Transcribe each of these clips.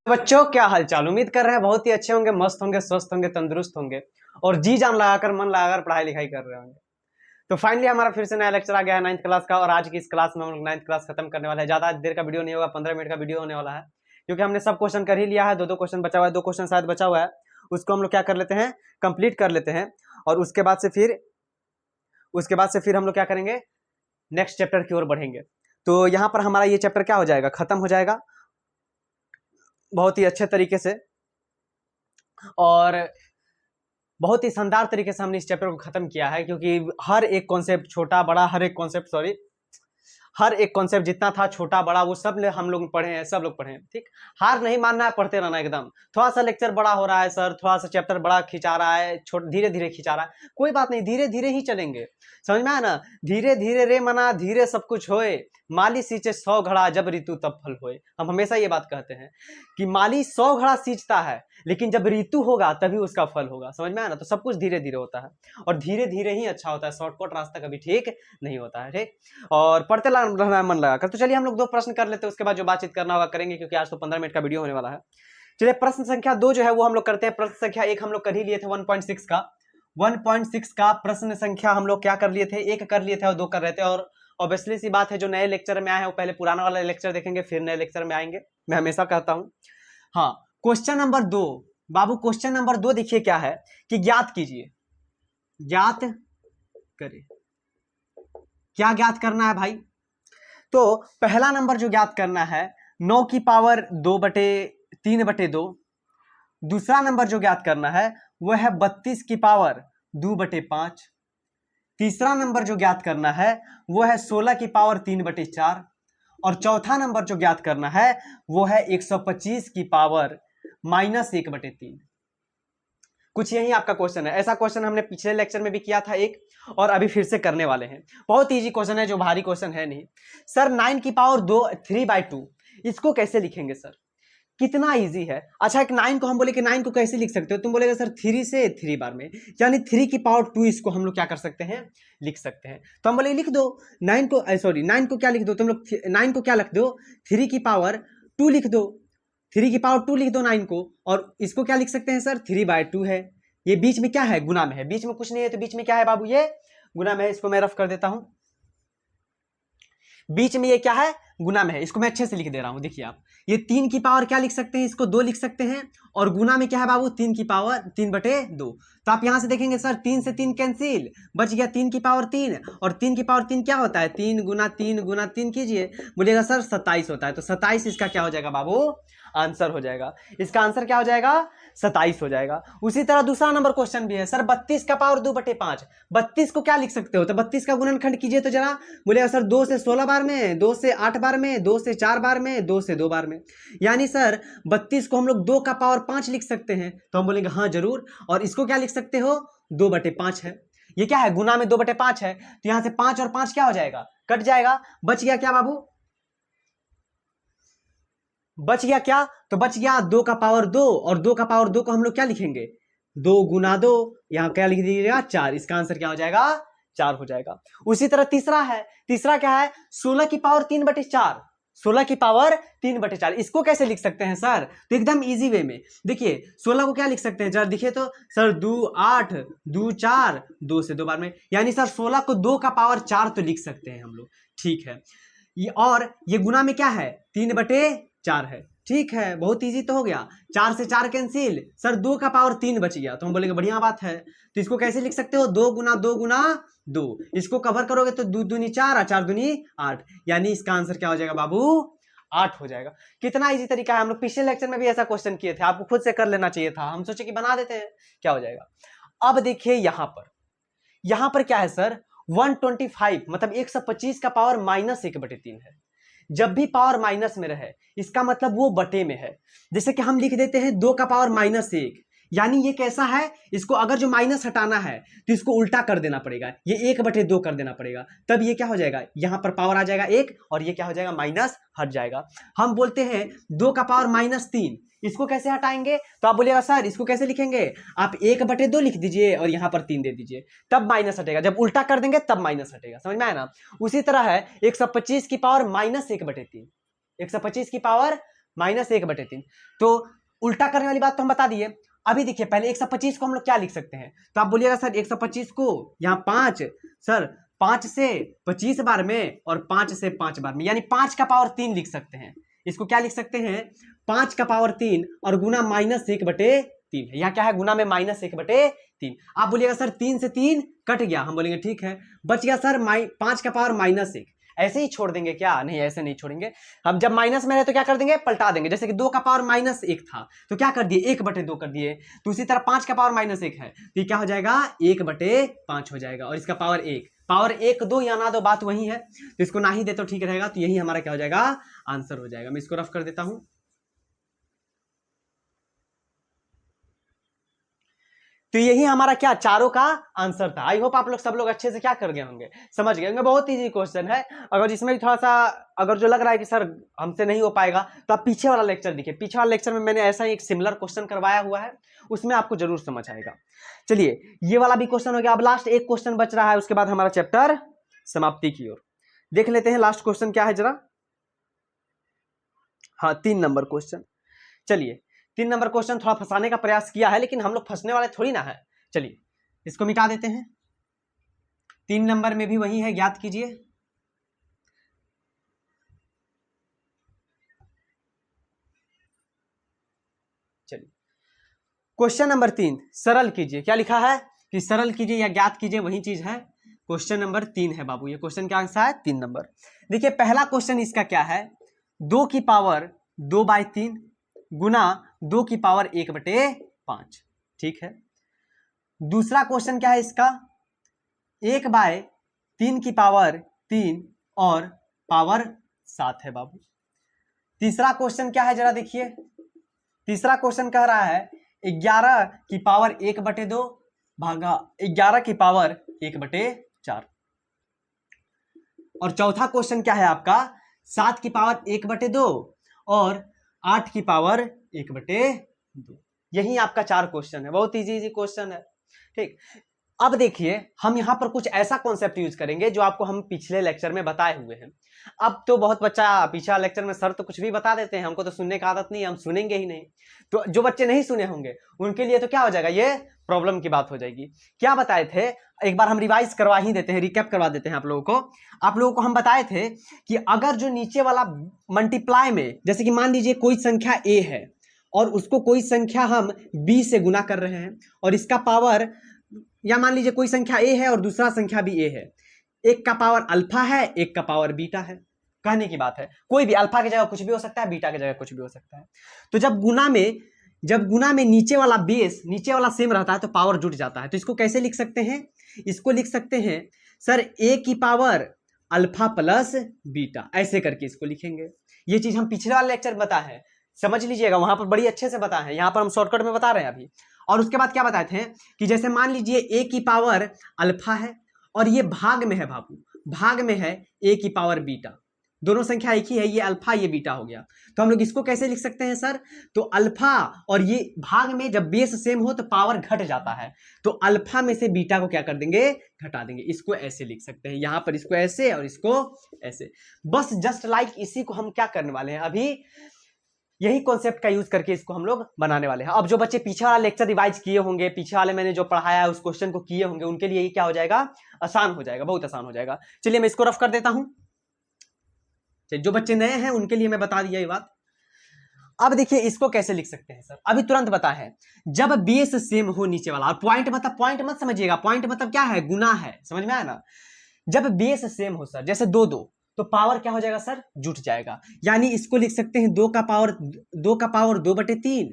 बच्चों क्या हालचाल। उम्मीद कर रहे हैं बहुत ही अच्छे होंगे, मस्त होंगे, स्वस्थ होंगे, तंदुरुस्त होंगे और जी जान लगाकर मन लगाकर पढ़ाई लिखाई कर रहे होंगे। तो फाइनली हमारा फिर से नया लेक्चर आ गया है 9th क्लास का और आज की इस क्लास में हम लोग 9th क्लास खत्म करने वाले हैं। ज्यादा देर का वीडियो नहीं होगा, 15 मिनट का वीडियो होने वाला है क्योंकि हमने सब क्वेश्चन कर ही लिया है। दो क्वेश्चन बचा हुआ है, 2 क्वेश्चन शायद बचा हुआ है, उसको हम लोग क्या कर लेते हैं, कंप्लीट कर लेते हैं और उसके बाद से फिर हम लोग क्या करेंगे, नेक्स्ट चैप्टर की ओर बढ़ेंगे। तो यहाँ पर हमारा ये चैप्टर क्या हो जाएगा, खत्म हो जाएगा बहुत ही अच्छे तरीके से और बहुत ही शानदार तरीके से हमने इस चैप्टर को खत्म किया है क्योंकि हर एक कॉन्सेप्ट छोटा बड़ा, हर एक कॉन्सेप्ट जितना था छोटा बड़ा वो सब हम लोग पढ़े हैं, सब लोग पढ़े हैं। ठीक, हार नहीं मानना है, पढ़ते रहना एकदम। थोड़ा सा लेक्चर बड़ा हो रहा है सर, थोड़ा सा चैप्टर बड़ा खिंचा रहा है, धीरे धीरे खिंचा रहा है, कोई बात नहीं, धीरे धीरे ही चलेंगे, समझ में आया ना। धीरे धीरे रे मना धीरे सब कुछ होए, माली सींचे 100 घड़ा जब ऋतु तब फल होए। हम हमेशा ये बात कहते हैं कि माली 100 घड़ा सींचता है लेकिन जब ऋतु होगा तभी उसका फल होगा, समझ में आया ना। तो सब कुछ धीरे धीरे होता है और धीरे धीरे ही अच्छा होता है, शॉर्टकट रास्ता कभी ठीक नहीं होता है। ठीक, और पढ़ते रहना मन लगा कर। तो चलिए हम लोग 2 प्रश्न कर लेते हैं, उसके बाद जो बातचीत करना होगा करेंगे क्योंकि आज तो 15 मिनट का वीडियो होने वाला है। चलिए प्रश्न संख्या 2 जो है वो हम लोग करते हैं। प्रश्न संख्या 1 हम लोग कर ही लिए थे 1.6 का प्रश्न संख्या हम लोग क्या कर लिए थे, 1 कर लिए थे और 2 कर रहे थे। और ऑब्वियसली सी बात है, जो नए लेक्चर में आए हैं वो पहले पुराना वाला लेक्चर देखेंगे फिर नए लेक्चर में आएंगे, मैं हमेशा कहता हूं। हाँ, क्वेश्चन नंबर 2 बाबू, क्वेश्चन नंबर 2 देखिए क्या है कि ज्ञात कीजिए, ज्ञात करें। क्या ज्ञात करना है भाई? तो पहला नंबर जो ज्ञात करना है 9 की पावर 3/2। दूसरा नंबर जो ज्ञात करना है वह है 32 की पावर 2/5। तीसरा नंबर जो ज्ञात करना है वो है 16 की पावर 3/4 और चौथा नंबर जो ज्ञात करना है वो है 125 की पावर -1/3। कुछ यही आपका क्वेश्चन है। ऐसा क्वेश्चन हमने पिछले लेक्चर में भी किया था एक, और अभी फिर से करने वाले हैं। बहुत इजी क्वेश्चन है, जो भारी क्वेश्चन है नहीं। सर 9 की पावर 3/2 इसको कैसे लिखेंगे सर? कितना इजी है। अच्छा, एक 9 को हम बोले कि 9 को कैसे लिख सकते हो, तुम बोलेगा सर 3 से 3 बार में, यानी 3 की पावर 2 इसको हम लोग क्या कर सकते हैं, लिख सकते हैं। तो हम बोले लिख दो 9 को, सॉरी 9 को क्या लिख दो तुम लोग, 9 को क्या लिख दो, 3 की पावर 2 लिख दो, 3 की पावर 2 लिख दो 9 को। और इसको क्या लिख सकते हैं सर, 3/2 है। ये बीच में क्या है, गुना में है, बीच में कुछ नहीं है तो बीच में क्या है बाबू, ये गुना में है। इसको मैं रफ कर देता हूं, बीच में ये क्या है, गुना में है। इसको मैं अच्छे से लिख दे रहा हूं, देखिए आप, ये 3 की पावर क्या लिख सकते हैं, इसको 2 लिख सकते हैं और गुना में क्या है बाबू, 3 की पावर 3/2। तो आप यहां से देखेंगे सर 3 से 3 कैंसिल, बच गया 3 की पावर 3 और 3 की पावर 3 क्या होता है, 3 गुना 3 गुना 3 कीजिए, बोलिएगा सर 27 होता है। तो 27 इसका क्या हो जाएगा बाबू, आंसर हो जाएगा। इसका आंसर क्या हो जाएगा, 27 हो जाएगा। उसी तरह दूसरा नंबर क्वेश्चन भी है सर 32 का पावर 2/5। 32 को क्या लिख सकते हो, तो 32 का गुणनखंड कीजिए तो जरा, बोलेगा सर 2 से 16 बार में, 2 से 8 बार में, 2 से 4 बार में, 2 से 2 बार में, यानी सर 32 को हम लोग 2 का पावर 5 लिख सकते हैं। तो हम बोलेंगे हाँ जरूर। और इसको क्या लिख सकते हो, 2/5 है। ये क्या है, गुना में 2/5 है, तो यहां से 5 और 5 क्या हो जाएगा, कट जाएगा। बच गया क्या बाबू, बच गया क्या, तो बच गया 2 का पावर 2 और 2 का पावर 2 को हम लोग क्या लिखेंगे, 2 गुना 2, यहां क्या लिख दीजिएगा 4। इसका आंसर क्या हो जाएगा, 4 हो जाएगा। उसी तरह तीसरा है, तीसरा क्या है, 16 की पावर 3/4, 16 की पावर 3/4। इसको कैसे लिख सकते हैं सर, तो एकदम इजी वे में देखिए, 16 को क्या लिख सकते हैं जरा देखिए तो सर, 2 8 2 4, 2 से 2 बार में, यानी सर 16 को 2 का पावर 4 तो लिख सकते हैं हम लोग। ठीक है, ये और ये गुना में क्या है, 3/4 है। ठीक है, बहुत इजी तो हो गया। 4 से 4 कैंसिल, सर 2 का पावर 3 बच गया, तो हम बोलेंगे बढ़िया बात है। तो इसको कैसे लिख सकते हो, 2 गुना 2 गुना 2, इसको कवर करोगे तो 2 दूनी 4 और 4 दूनी 8, यानी इसका आंसर क्या हो जाएगा बाबू, 8 हो जाएगा। कितना इजी तरीका है। हम लोग पिछले लेक्चर में भी ऐसा क्वेश्चन किए थे, आपको खुद से कर लेना चाहिए था, हम सोचे कि बना देते हैं, क्या हो जाएगा। अब देखिए यहां पर क्या है सर, 125 मतलब 125 का पावर -1/3 है। जब भी पावर माइनस में रहे इसका मतलब वो बटे में है। जैसे कि हम लिख देते हैं 2 का पावर -1, यानी ये कैसा है, इसको अगर जो माइनस हटाना है तो इसको उल्टा कर देना पड़ेगा, ये 1/2 कर देना पड़ेगा, तब ये क्या हो जाएगा, यहां पर पावर आ जाएगा 1 और ये क्या हो जाएगा, माइनस हट जाएगा। हम बोलते हैं 2 का पावर -3, इसको कैसे हटाएंगे, तो आप बोलिएगा सर इसको कैसे लिखेंगे, आप 1/2 लिख दीजिए और यहां पर 3 दे दीजिए, तब माइनस हटेगा। जब उल्टा कर देंगे तब माइनस हटेगा, समझ में आया ना। उसी तरह है 125 की पावर -1/3, 125 की पावर -1/3। तो उल्टा करने वाली बात तो हम बता दिए। अभी देखिए पहले 125 को हम लोग क्या लिख सकते हैं, तो आप बोलिएगा सर 125 को यहाँ 5, सर 5 से 25 बार में और 5 से 5 बार में, यानी 5 का पावर 3 लिख सकते हैं। इसको क्या लिख सकते हैं, 5 का पावर 3 और गुना -1/3 है। यहाँ क्या है, गुना में -1/3। आप बोलिएगा सर 3 से 3 कट गया, हम बोलेंगे ठीक है, बच गया सर 5 का पावर -1। ऐसे ही छोड़ देंगे क्या, नहीं ऐसे नहीं छोड़ेंगे। हम जब माइनस में रहे तो क्या कर देंगे, पलटा देंगे। जैसे कि 2 का पावर -1 था तो क्या कर दिए, 1/2 कर दिए। तो उसी तरह 5 का पावर -1 है तो ये क्या हो जाएगा, 1/5 हो जाएगा। और इसका पावर 1, पावर 1 2 या ना दो, बात वही है। तो इसको ना ही दे तो ठीक रहेगा। तो यही हमारा क्या हो जाएगा, आंसर हो जाएगा। मैं इसको रफ कर देता हूं। तो यही हमारा क्या, चारों का आंसर था। आई होप आप लोग सब लोग अच्छे से क्या कर गए होंगे, समझ गए होंगे। बहुत इजी क्वेश्चन है। अगर इसमें भी थोड़ा सा अगर जो लग रहा है कि सर हमसे नहीं हो पाएगा, तो आप पीछे वाला लेक्चर देखिए। पीछे वाला लेक्चर में मैंने ऐसा ही एक सिमिलर क्वेश्चन करवाया हुआ है, उसमें आपको जरूर समझ आएगा। चलिए ये वाला भी क्वेश्चन हो गया। अब लास्ट एक क्वेश्चन बच रहा है, उसके बाद हमारा चैप्टर समाप्ति की ओर देख लेते हैं। लास्ट क्वेश्चन क्या है जरा, हाँ 3 नंबर क्वेश्चन। चलिए 3 नंबर क्वेश्चन थोड़ा फंसाने का प्रयास किया है, लेकिन हम लोग फंसने वाले थोड़ी ना है। चलिए इसको मिटा देते हैं। 3 नंबर में भी वही है, ज्ञात कीजिए। चलिए क्वेश्चन नंबर 3, सरल कीजिए। क्या लिखा है कि सरल कीजिए या ज्ञात कीजिए, वही चीज है। क्वेश्चन नंबर 3 है बाबू। ये क्वेश्चन क्या आंसर है, 3 नंबर। देखिए पहला क्वेश्चन इसका क्या है, 2 की पावर 2/3 गुना 2 की पावर 1/5। ठीक है। दूसरा क्वेश्चन क्या है इसका, 1/3 की पावर 3 और पावर 7 है बाबू। तीसरा क्वेश्चन क्या है जरा देखिए। तीसरा क्वेश्चन कह रहा है 11 की पावर 1/2 भागा 11 की पावर 1/4। और चौथा क्वेश्चन क्या है आपका, 7 की पावर 1/2 और 8 की पावर 1/2। यही आपका 4 क्वेश्चन है। बहुत इजी क्वेश्चन है। ठीक, अब देखिए हम यहां पर कुछ ऐसा कॉन्सेप्ट यूज करेंगे जो आपको हम पिछले लेक्चर में बताए हुए हैं। अब तो बहुत बच्चा पिछला लेक्चर में सर तो कुछ भी बता देते हैं, हमको तो सुनने का आदत नहीं है, हम सुनेंगे ही नहीं। तो जो बच्चे नहीं सुने होंगे उनके लिए तो क्या हो जाएगा, ये प्रॉब्लम की बात हो जाएगी। क्या बताए थे, एक बार हम रिवाइज करवा ही देते हैं, रिकैप करवा देते हैं आप लोगों को। आप लोगों को हम बताए थे कि अगर जो नीचे वाला मल्टीप्लाई में, जैसे कि मान लीजिए कोई संख्या a है और उसको कोई संख्या हम b से गुना कर रहे हैं, और इसका पावर, या मान लीजिए कोई संख्या a है और दूसरा संख्या भी a है, एक का पावर अल्फा है एक का पावर बीटा है। कहने की बात है, कोई भी अल्फा की जगह कुछ भी हो सकता है, बीटा की जगह कुछ भी हो सकता है। तो जब गुना में नीचे वाला बेस, नीचे वाला सेम रहता है तो पावर जुट जाता है। तो इसको कैसे लिख सकते हैं, इसको लिख सकते हैं सर a की पावर अल्फा प्लस बीटा, ऐसे करके इसको लिखेंगे। ये चीज हम पिछले वाले लेक्चर में बताए हैं, समझ लीजिएगा, वहां पर बड़ी अच्छे से बताए हैं। यहां पर हम शॉर्टकट में बता रहे हैं अभी। और उसके बाद क्या बताए थे कि जैसे मान लीजिए a की पावर अल्फा है और ये भाग में है बाबू, भाग में है a की पावर बीटा, दोनों संख्या एक ही है, ये अल्फा ये बीटा हो गया। तो हम लोग इसको कैसे लिख सकते हैं सर, तो अल्फा और ये भाग में जब बेस सेम हो तो पावर घट जाता है, तो अल्फा में से बीटा को क्या कर देंगे, घटा देंगे। इसको ऐसे लिख सकते हैं, यहां पर इसको ऐसे और इसको ऐसे। बस जस्ट लाइक इसी को हम क्या करने वाले हैं, अभी यही कॉन्सेप्ट का यूज करके इसको हम लोग बनाने वाले हैं। अब जो बच्चे पीछे वाला लेक्चर रिवाइज किए होंगे, पीछे वाले मैंने जो पढ़ाया है उस क्वेश्चन को किए होंगे, उनके लिए ये क्या हो जाएगा, आसान हो जाएगा, बहुत आसान हो जाएगा। चलिए मैं इसको रफ कर देता हूं। जो बच्चे नए हैं उनके लिए मैं बता दिया ये बात। अब देखिए इसको कैसे लिख सकते हैं सर, अभी तुरंत बता है, जब बेस सेम हो नीचे वाला, और पॉइंट मतलब पॉइंट मत समझिएगा, पॉइंट मतलब क्या है, गुना है, समझ में आया ना। जब बेस सेम हो सर, जैसे 2 2, तो पावर क्या हो जाएगा सर, जुट जाएगा। यानी इसको लिख सकते हैं 2 का पावर 2/3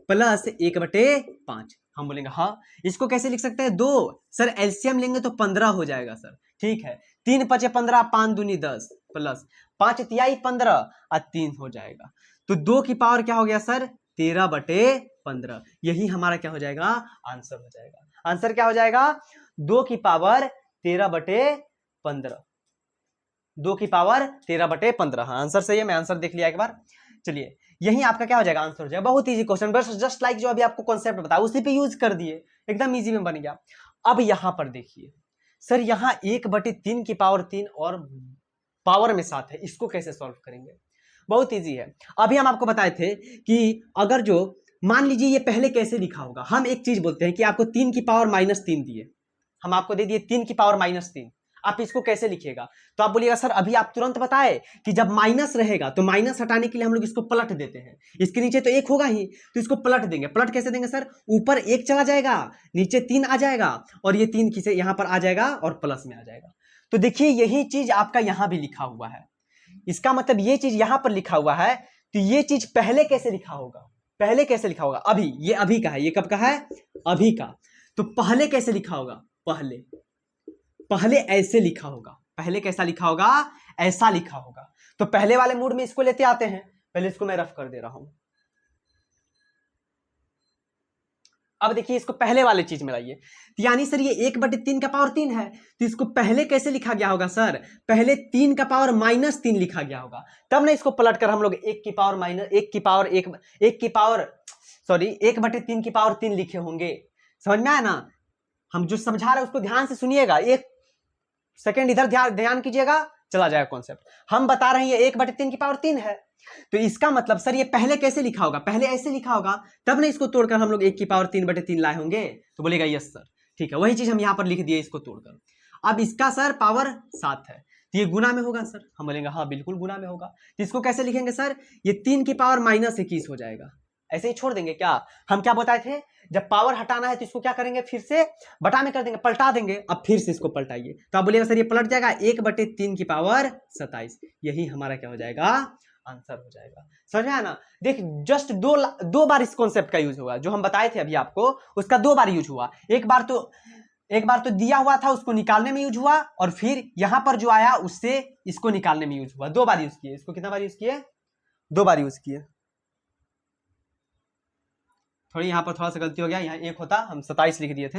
प्लस 1/5। हम बोलेंगे हाँ। इसको कैसे लिख सकते हैं, 2 सर एलसीएम लेंगे तो 15 हो जाएगा सर। ठीक है, 3 5 15, 5 दूनी 10 प्लस 5 तिहाई 15 और 3 हो जाएगा। तो 2 की पावर क्या हो गया सर, 13/15। यही हमारा क्या हो जाएगा, आंसर हो जाएगा। आंसर क्या हो जाएगा, 2 की पावर 13/15, 2 की पावर 13/15। हाँ आंसर सही है, मैं आंसर देख लिया एक बार। चलिए यही आपका क्या हो जाएगा, आंसर हो जाएगा। बहुत इजी क्वेश्चन, बस जस्ट लाइक जो अभी आपको कॉन्सेप्ट बताया उसी पे यूज कर दिए, एकदम इजी में बन गया। अब यहां पर देखिए सर, यहां 1/3 की पावर 3 और पावर में 7 है, इसको कैसे सॉल्व करेंगे। बहुत इजी है। अभी हम आपको बताए थे कि अगर जो मान लीजिए ये पहले कैसे लिखा होगा, हम एक चीज बोलते हैं कि आपको 3 की पावर -3 दिए, हम आपको दे दिए 3 की पावर -3, आप इसको कैसे लिखिएगा? तो आप बोलिएगा सर अभी आप तुरंत बताए कि जब माइनस रहेगा तो माइनस हटाने के लिए हम लोग इसको पलट देते हैं, इसके नीचे तो 1 होगा ही तो इसको पलट देंगे। पलट कैसे देंगे सर? ऊपर 1 चला जाएगा, नीचे 3 आ जाएगा और ये 3 किसे यहां पर आ जाएगा और प्लस में आ जाएगा। तो देखिए यही चीज आपका यहां भी लिखा हुआ है, इसका मतलब ये चीज यहां पर लिखा हुआ है, तो ये चीज पहले कैसे लिखा होगा? पहले कैसे लिखा होगा? अभी, ये अभी का है, ये कब का है? अभी का। तो पहले कैसे लिखा होगा? पहले ऐसे लिखा होगा। पहले कैसा लिखा होगा? ऐसा लिखा होगा। तो पहले वाले मूड में इसको लेते आते हैं, पहले इसको मैं रफ कर दे रहा हूं। अब देखिए इसको पहले वाले चीज में लाइए, यानी सर ये 1/3 का पावर 3 है, तो इसको पहले कैसे लिखा गया होगा सर? पहले 3 का पावर -3 लिखा गया होगा, तब ना इसको पलट कर हम लोग 1 की पावर 1/3 की पावर 3 लिखे होंगे। समझ में आया ना? हम जो समझा रहे हैं उसको ध्यान से सुनिएगा, 1 सेकेंड इधर ध्यान कीजिएगा, चला जाएगा कॉन्सेप्ट। हम बता रहे हैं ये 1/3 की पावर 3 है, तो इसका मतलब सर ये पहले कैसे लिखा होगा? पहले ऐसे लिखा होगा, तब ना इसको तोड़कर हम लोग 1 की पावर 3/3 लाए होंगे। तो बोलेगा यस सर, ठीक है, वही चीज हम यहां पर लिख दिए इसको तोड़कर। अब इसका सर पावर 7 है, तो ये गुना में होगा सर। हम बोलेंगे हाँ बिल्कुल गुना में होगा। तो इसको कैसे लिखेंगे सर? ये 3 की पावर -21 हो जाएगा। ऐसे ही छोड़ देंगे क्या? हम क्या बताए थे? जब पावर हटाना है तो इसको क्या करेंगे? फिर से बटा में कर देंगे, पलटा देंगे। अब फिर से इसको पलटाइए, तो आप बोलिएगा सर ये पलट जाएगा 1/3 की पावर 27। यही हमारा क्या हो जाएगा? आंसर हो जाएगा। समझ में आया ना? देख जस्ट दो बार इस कॉन्सेप्ट का यूज हुआ, जो हम बताए थे अभी आपको उसका 2 बार यूज हुआ। एक बार तो दिया हुआ था उसको निकालने में यूज हुआ, और फिर यहां पर जो आया उससे इसको निकालने में यूज हुआ। 2 बार यूज किए। इसको कितना बार यूज किए? 2 बार यूज किए। थोड़ी यहां पर थोड़ा सा गलती हो गया, यहाँ 1 होता, हम 27 लिख दिए थे।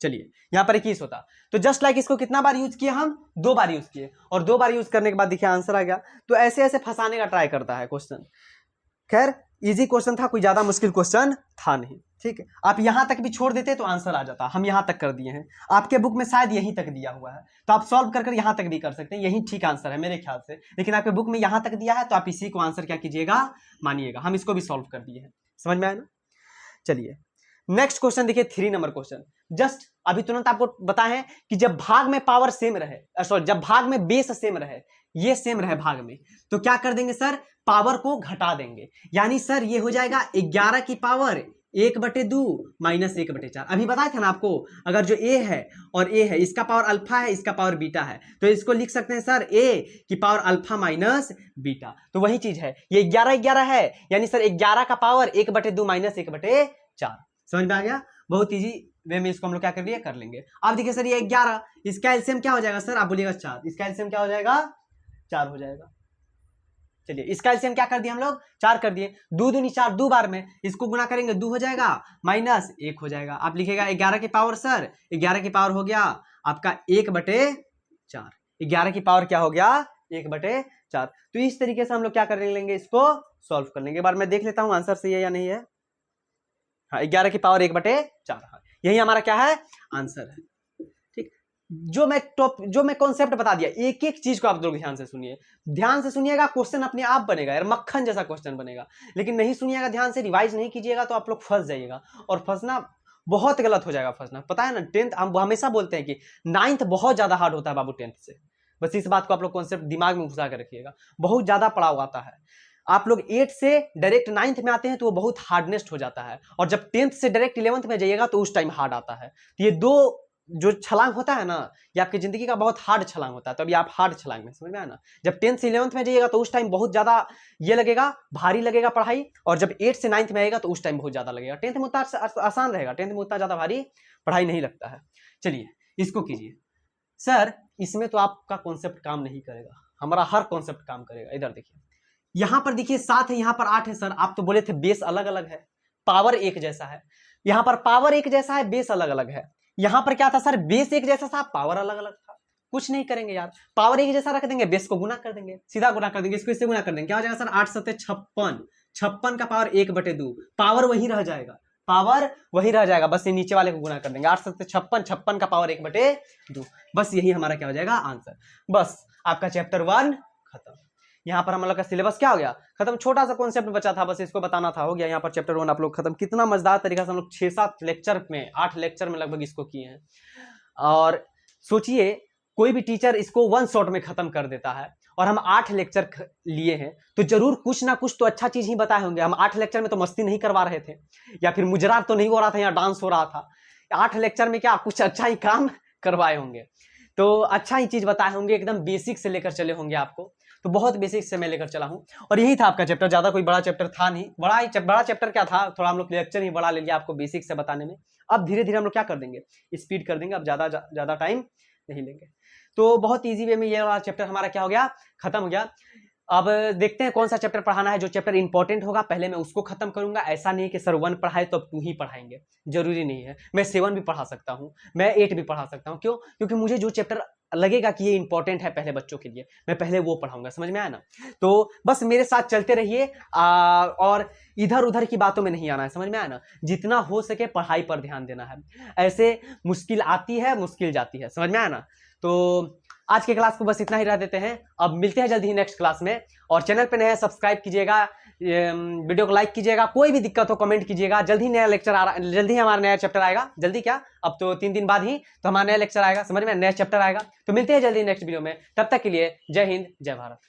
चलिए यहां पर 21 होता। तो जस्ट लाइक इसको कितना बार यूज किए? हम 2 बार यूज किए, और 2 बार यूज करने के बाद देखिए आंसर आ गया। तो ऐसे ऐसे फंसाने का ट्राई करता है क्वेश्चन। खैर इजी क्वेश्चन था, कोई ज्यादा मुश्किल क्वेश्चन था नहीं। ठीक है, आप यहां तक भी छोड़ देते तो आंसर आ जाता। हम यहां तक कर दिए हैं, आपके बुक में शायद यहीं तक दिया हुआ है, तो आप सॉल्व कर यहां तक भी कर सकते हैं, यही ठीक आंसर है मेरे ख्याल से। लेकिन आपके बुक में यहां तक दिया है तो आप इसी को आंसर क्या कीजिएगा? मानिएगा। हम इसको भी सॉल्व कर दिए हैं। समझ में आया ना? चलिए नेक्स्ट क्वेश्चन देखिए, 3 नंबर क्वेश्चन। जस्ट अभी तुरंत आपको बताए हैं कि जब भाग में पावर सेम रहे, सॉरी जब भाग में बेस सेम रहे, ये सेम रहे भाग में, तो क्या कर देंगे सर? पावर को घटा देंगे। यानी सर ये हो जाएगा 11 की पावर 1/2 -1/4। अभी बताया था ना आपको, अगर जो a है और a है, इसका पावर अल्फा है, इसका पावर बीटा है, तो इसको लिख सकते हैं सर a की पावर अल्फा माइनस बीटा। तो वही चीज है, ये 11 है, यानी सर 11 का पावर 1/2 -1/4। समझ में आ गया? बहुत इजी वे में इसको हम लोग क्या कर लिए? कर लेंगे। अब देखिए सर ये 11, इसका एलसीएम क्या हो जाएगा सर? आप बोलिएगा 4। इसका एलसीएम क्या हो जाएगा? 4 हो जाएगा। चलिए इसका एलसीएम क्या कर दिए हम लोग? 4 कर दिए। 2 दूनी 4, 2 बार में इसको गुना करेंगे 2 हो जाएगा, -1 हो जाएगा। आप लिखेगा 11 की पावर सर, 11 की पावर हो गया आपका 1/4। 11 की पावर क्या हो गया? 1/4। तो इस तरीके से हम लोग क्या कर लेंगे? इसको सॉल्व कर लेंगे। एक बार मैं देख लेता हूं आंसर सही है या नहीं है। हाँ 11 की पावर 1/4, यही हमारा क्या है? आंसर है। ठीक, जो मैं कॉन्सेप्ट बता दिया, एक एक चीज को आप लोग ध्यान से सुनिए। ध्यान से सुनिएगा, क्वेश्चन अपने आप बनेगा यार, मक्खन जैसा क्वेश्चन बनेगा। लेकिन नहीं सुनिएगा, ध्यान से रिवाइज नहीं कीजिएगा तो आप लोग फंस जाइएगा, और फंसना बहुत गलत हो जाएगा। फंसना पता है ना, 10th हम हमेशा बोलते हैं कि 9th बहुत ज्यादा हार्ड होता है बाबू 10th से। बस इस बात को आप लोग कॉन्सेप्ट दिमाग में घुसा कर रखिएगा, बहुत ज्यादा पड़ाव आता है। आप लोग 8 से डायरेक्ट 9th में आते हैं तो वो बहुत हार्डनेस्ट हो जाता है, और जब 10th से डायरेक्ट 11th में जाइएगा तो उस टाइम हार्ड आता है। तो ये दो जो छलांग होता है ना, ये आपकी जिंदगी का बहुत हार्ड छलांग होता है। तो अभी आप हार्ड छलांग में, समझ में आया ना? जब 10th से 11th में जाइएगा तो उस टाइम बहुत ज्यादा ये लगेगा, भारी लगेगा पढ़ाई, और जब 8 से 9th में आएगा तो उस टाइम बहुत ज्यादा लगेगा। 10th में उतना आसान रहेगा, 10th में उतना ज्यादा भारी पढ़ाई नहीं लगता है। चलिए इसको कीजिए। सर इसमें तो आपका कॉन्सेप्ट काम नहीं करेगा, हमारा हर कॉन्सेप्ट काम करेगा। इधर देखिए, यहां पर देखिए 7 है, यहां पर 8 है। सर आप तो बोले थे बेस अलग अलग है, पावर एक जैसा है। यहां पर पावर एक जैसा है, बेस अलग अलग है। यहां पर क्या था सर? बेस एक जैसा था, पावर अलग अलग था। कुछ नहीं करेंगे यार, पावर एक जैसा रख देंगे, बेस को गुना कर देंगे, सीधा गुना कर देंगे, इसको इससे गुना कर देंगे। क्या हो जाएगा सर? 8 7 56, 56 का पावर 1/2, पावर वही रह जाएगा, पावर वही रह जाएगा, बस ये नीचे वाले को गुना कर देंगे। 8 7 56, 56 का पावर 1/2, बस यही हमारा क्या हो जाएगा? आंसर। बस आपका चैप्टर 1 खत्म। यहाँ पर हम लोग का सिलेबस क्या हो गया खत्म, छोटा सा कॉन्सेप्ट बचा था, बस इसको बताना था, हो गया यहाँ पर चैप्टर 1 आप लोग खत्म। कितना मजेदार तरीका से हम लोग 6-7 लेक्चर में 8 लेक्चर में लगभग इसको किए हैं। और सोचिए कोई भी टीचर इसको 1 शॉट में खत्म कर देता है और हम 8 लेक्चर लिए हैं, तो जरूर कुछ ना कुछ तो अच्छा चीज ही बताए होंगे। हम 8 लेक्चर में तो मस्ती नहीं करवा रहे थे, या फिर मुजरा तो नहीं हो रहा था या डांस हो रहा था। 8 लेक्चर में क्या कुछ अच्छा ही काम करवाए होंगे, तो अच्छा ही चीज बताए होंगे, एकदम बेसिक से लेकर चले होंगे आपको। तो बहुत बेसिक से मैं लेकर चला हूं, और यही था आपका चैप्टर, ज्यादा कोई बड़ा चैप्टर था नहीं। बड़ा चैप्टर क्या था, थोड़ा हम लोग लेक्चर ही बड़ा ले लिया आपको बेसिक से बताने में। अब धीरे धीरे हम लोग क्या कर देंगे, स्पीड कर देंगे, अब ज्यादा टाइम नहीं लेंगे। तो बहुत ईजी वे में ये वाला चैप्टर हमारा क्या हो गया, खत्म हो गया। अब देखते हैं कौन सा चैप्टर पढ़ाना है। जो चैप्टर इंपॉर्टेंट होगा पहले मैं उसको खत्म करूंगा। ऐसा नहीं है कि सर 1 पढ़ाए तो अब 2 ही पढ़ाएंगे, जरूरी नहीं है। मैं 7 भी पढ़ा सकता हूं, मैं 8 भी पढ़ा सकता हूं। क्यों? क्योंकि मुझे जो चैप्टर लगेगा कि ये इंपॉर्टेंट है पहले बच्चों के लिए, मैं पहले वो पढ़ाऊंगा। समझ में आया ना? तो बस मेरे साथ चलते रहिए, और इधर उधर की बातों में नहीं आना है। समझ में आया ना? जितना हो सके पढ़ाई पर ध्यान देना है। ऐसे मुश्किल आती है, मुश्किल जाती है। समझ में आया ना? तो आज के क्लास को बस इतना ही रह देते हैं। अब मिलते हैं जल्दी ही नेक्स्ट क्लास में। और चैनल पे नए सब्सक्राइब कीजिएगा, वीडियो को लाइक कीजिएगा, कोई भी दिक्कत हो कमेंट कीजिएगा। जल्दी नया लेक्चर आ रहा, जल्दी ही हमारा नया चैप्टर आएगा। जल्दी क्या, अब तो 3 दिन बाद ही तो हमारा नया लेक्चर आएगा, समझ में, नया चैप्टर आएगा। तो मिलते हैं जल्दी नेक्स्ट वीडियो में, तब तक के लिए जय हिंद जय भारत।